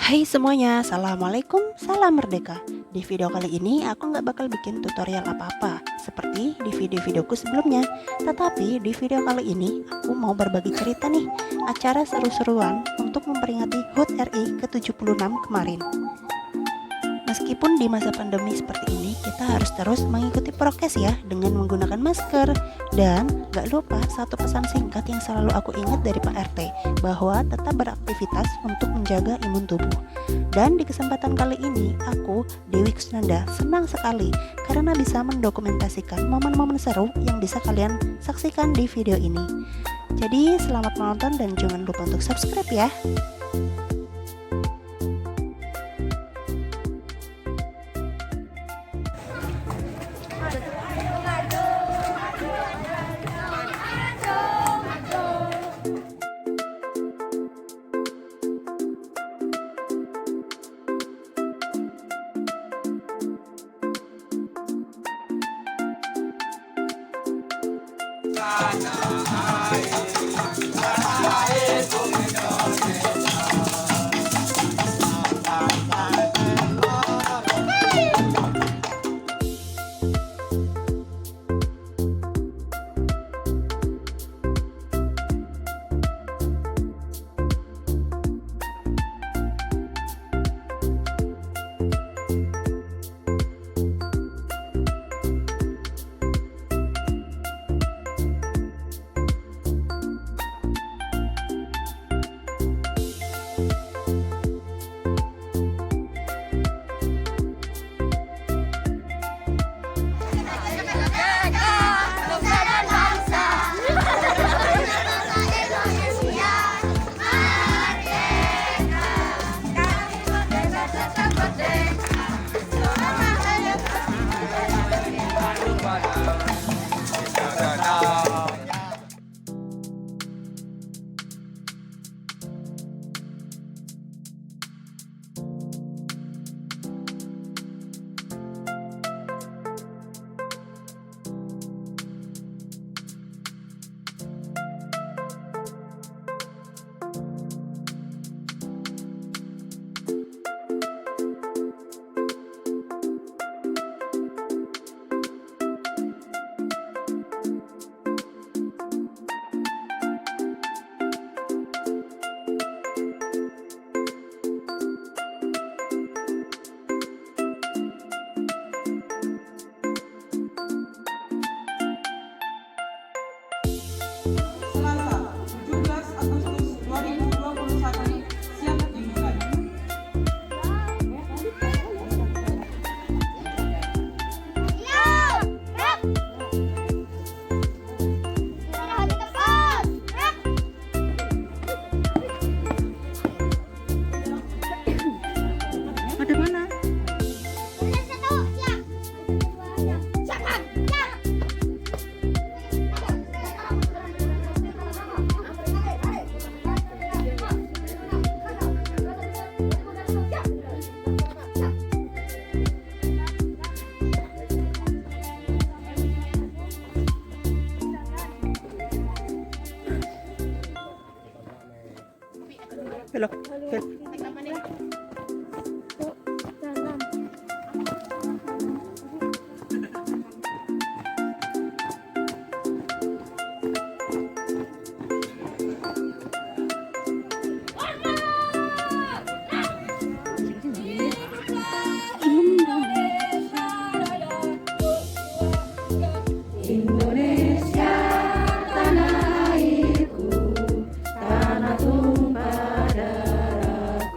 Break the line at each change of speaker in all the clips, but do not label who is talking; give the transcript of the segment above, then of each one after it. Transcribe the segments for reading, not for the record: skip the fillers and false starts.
Hai semuanya, Assalamualaikum, salam merdeka. Di video kali ini aku nggak bakal bikin tutorial apa-apa seperti di video-videoku sebelumnya. Tetapi di video kali ini aku mau berbagi cerita nih, acara seru-seruan untuk memperingati HUT RI ke-76 kemarin. Meskipun di masa pandemi seperti ini, kita harus terus mengikuti prokes ya, dengan menggunakan masker. Dan gak lupa satu pesan singkat yang selalu aku ingat dari Pak RT, bahwa tetap beraktivitas untuk menjaga imun tubuh. Dan di kesempatan kali ini, aku, Dewi Kusnanda, senang sekali karena bisa mendokumentasikan momen-momen seru yang bisa kalian saksikan di video ini. Jadi selamat menonton dan jangan lupa untuk subscribe ya.
Selasa, 17 Agustus 2021, siap dimulai.
Ada mana? Belok.
Indonesia, tanah airku, tanah tumpah darahku.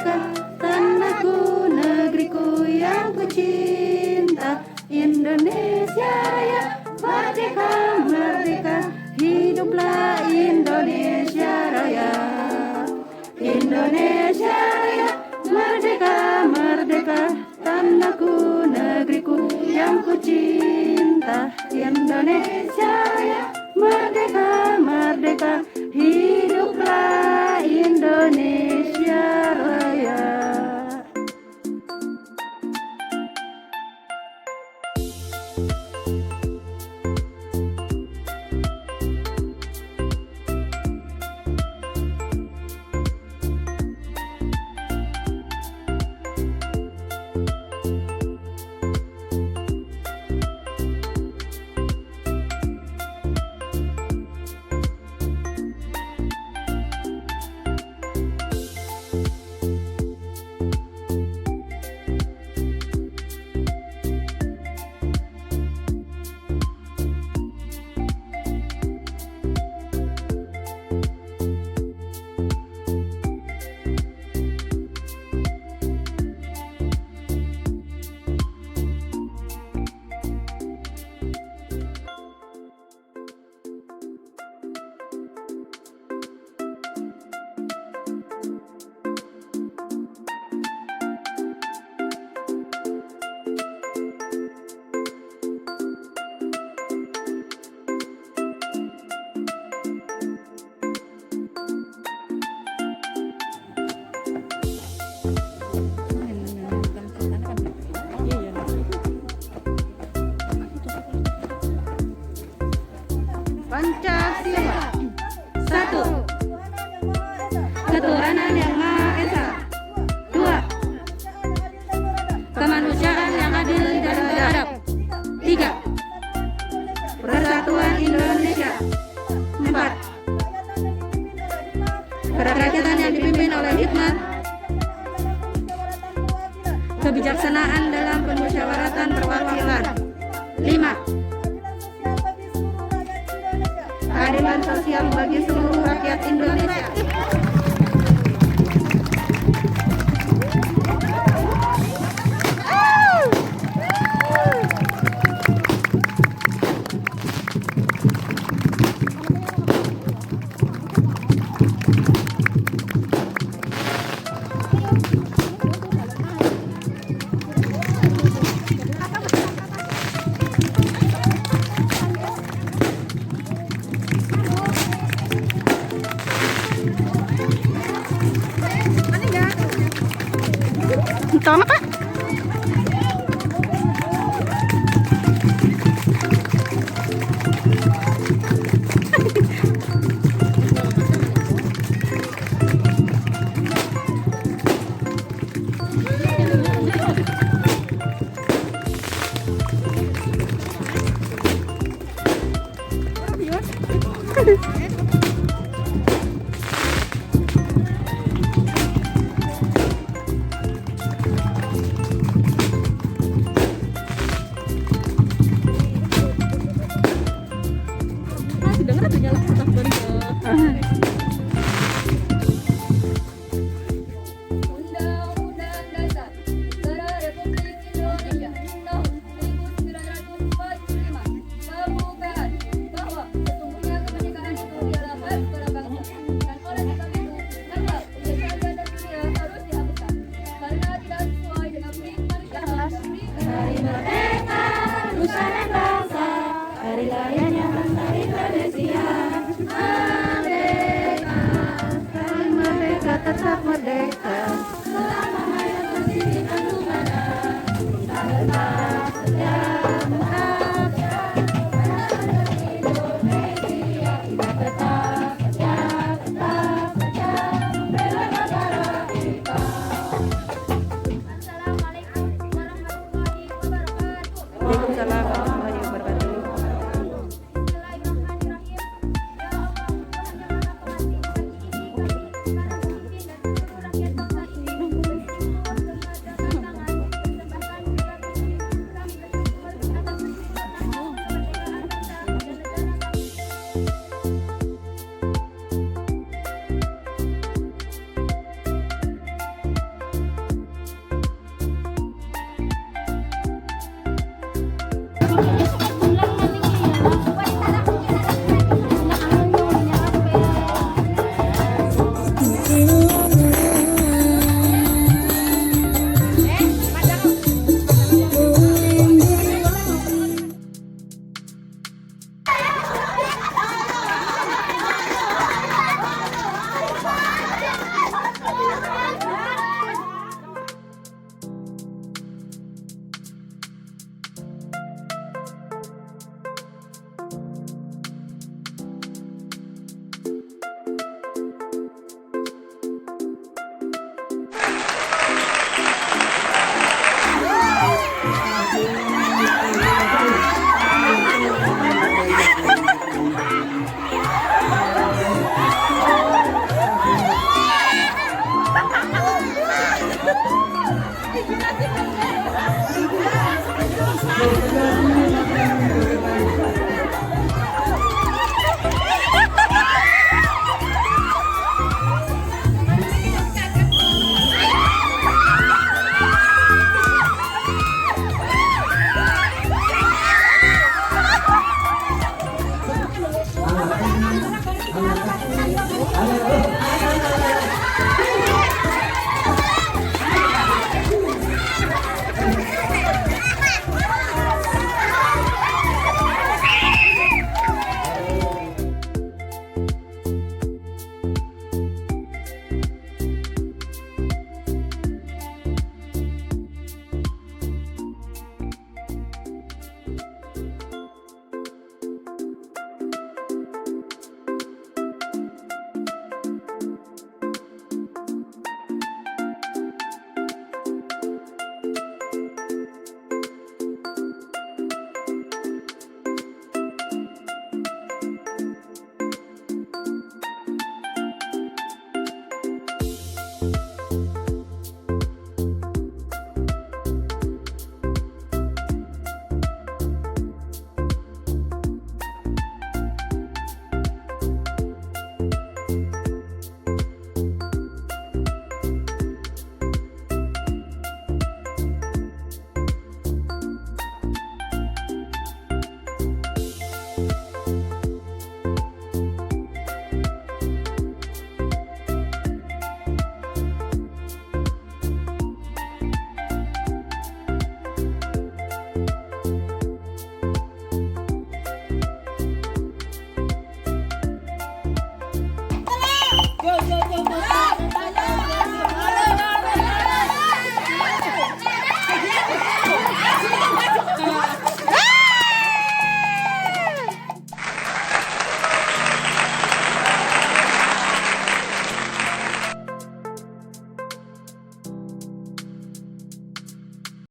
merdeka, tanahku, negeriku yang ku cinta. Indonesia Raya, merdeka, merdeka, hiduplah Indonesia Raya. Indonesia Raya, merdeka, merdeka, tanahku, negeriku yang ku cinta. Indonesia Raya, merdeka, merdeka, hiduplah Indonesia Raya. Pancasila. 1. Ketuhanan yang Maha Esa. 2. Kemanusiaan yang adil dan beradab. 3. Persatuan Indonesia. 4. Kerakyatan yang dipimpin oleh hikmat, kebijaksanaan dalam permusyawaratan perwakilan. 5. Keadilan sosial bagi seluruh rakyat Indonesia.
Tama Kak.
Kegiatan